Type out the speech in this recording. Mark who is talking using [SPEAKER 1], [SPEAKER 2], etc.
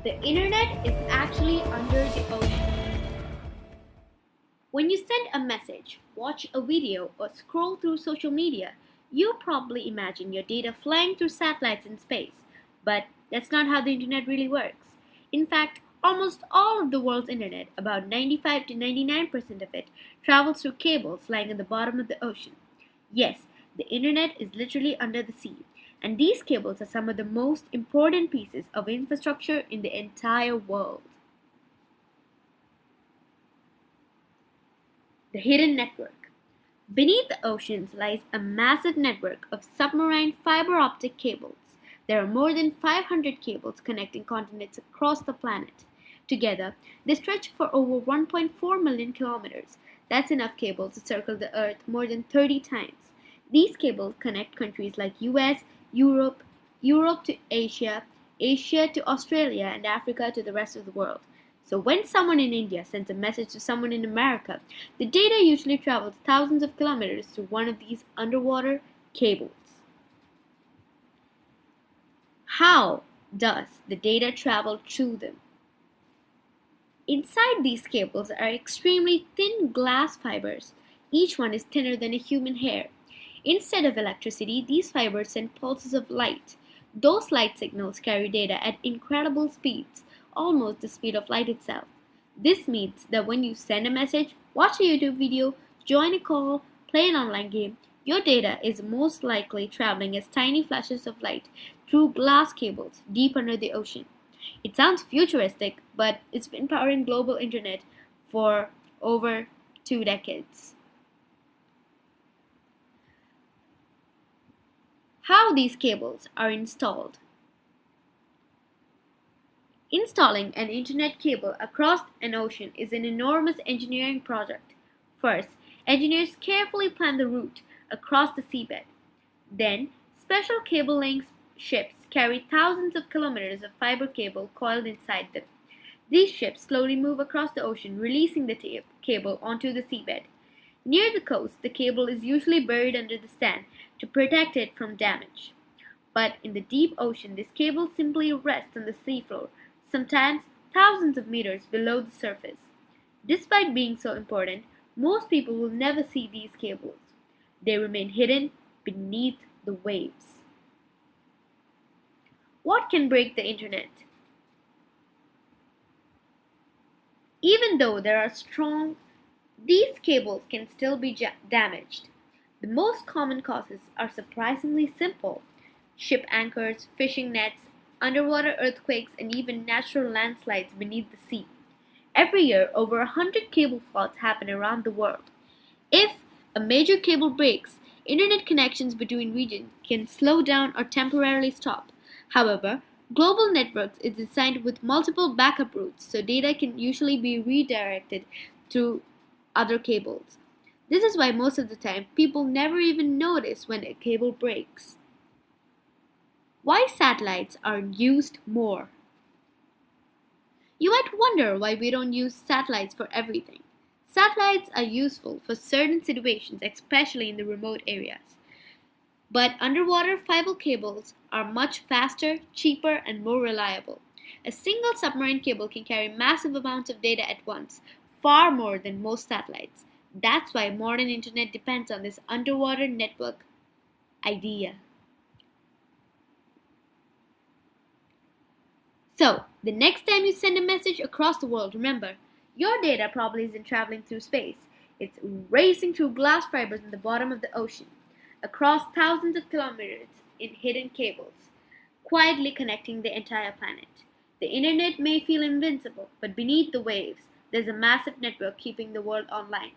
[SPEAKER 1] The internet is actually under the ocean. When you send a message, watch a video, or scroll through social media, you probably imagine your data flying through satellites in space. But that's not how the internet really works. In fact, almost all of the world's internet, about 95 to 99% of it, travels through cables lying at the bottom of the ocean. Yes, the internet is literally under the sea, and these cables are some of the most important pieces of infrastructure in the entire world. The hidden network. Beneath the oceans lies a massive network of submarine fiber optic cables. There are more than 500 cables connecting continents across the planet. Together, they stretch for over 1.4 million kilometers. That's enough cable to circle the Earth more than 30 times. These cables connect countries like US, Europe, Europe to Asia, Asia to Australia, and Africa to the rest of the world. So when someone in India sends a message to someone in America, the data usually travels thousands of kilometers through one of these underwater cables. How does the data travel through them? Inside these cables are extremely thin glass fibers. Each one is thinner than a human hair. Instead of electricity, these fibers send pulses of light. Those light signals carry data at incredible speeds, almost the speed of light itself. This means that when you send a message, watch a YouTube video, join a call, play an online game, your data is most likely traveling as tiny flashes of light through glass cables deep under the ocean. It sounds futuristic, but it's been powering global internet for over 2 decades. How these cables are installed. Installing an internet cable across an ocean is an enormous engineering project. First, engineers carefully plan the route across the seabed. Then, special cable link ships carry thousands of kilometers of fiber cable coiled inside them. These ships slowly move across the ocean, releasing the cable onto the seabed. Near the coast, the cable is usually buried under the sand to protect it from damage. But in the deep ocean, this cable simply rests on the seafloor, sometimes thousands of meters below the surface. Despite being so important, most people will never see these cables. They remain hidden beneath the waves. What can break the internet? Even though they are strong, these cables can still be damaged. The most common causes are surprisingly simple: ship anchors, fishing nets, underwater earthquakes, and even natural landslides beneath the sea. Every year, over 100 cable faults happen around the world. If a major cable breaks, internet connections between regions can slow down or temporarily stop. However, global networks is designed with multiple backup routes, so data can usually be redirected through other cables. This is why most of the time people never even notice when a cable breaks. Why satellites are used more? You might wonder why we don't use satellites for everything. Satellites are useful for certain situations, especially in the remote areas. But underwater fiber cables are much faster, cheaper, and more reliable. A single submarine cable can carry massive amounts of data at once, far more than most satellites. That's why modern internet depends on this underwater network idea. So, the next time you send a message across the world, remember, your data probably isn't traveling through space. It's racing through glass fibers in the bottom of the ocean, across thousands of kilometers in hidden cables, quietly connecting the entire planet. The internet may feel invincible, but beneath the waves, there's a massive network keeping the world online.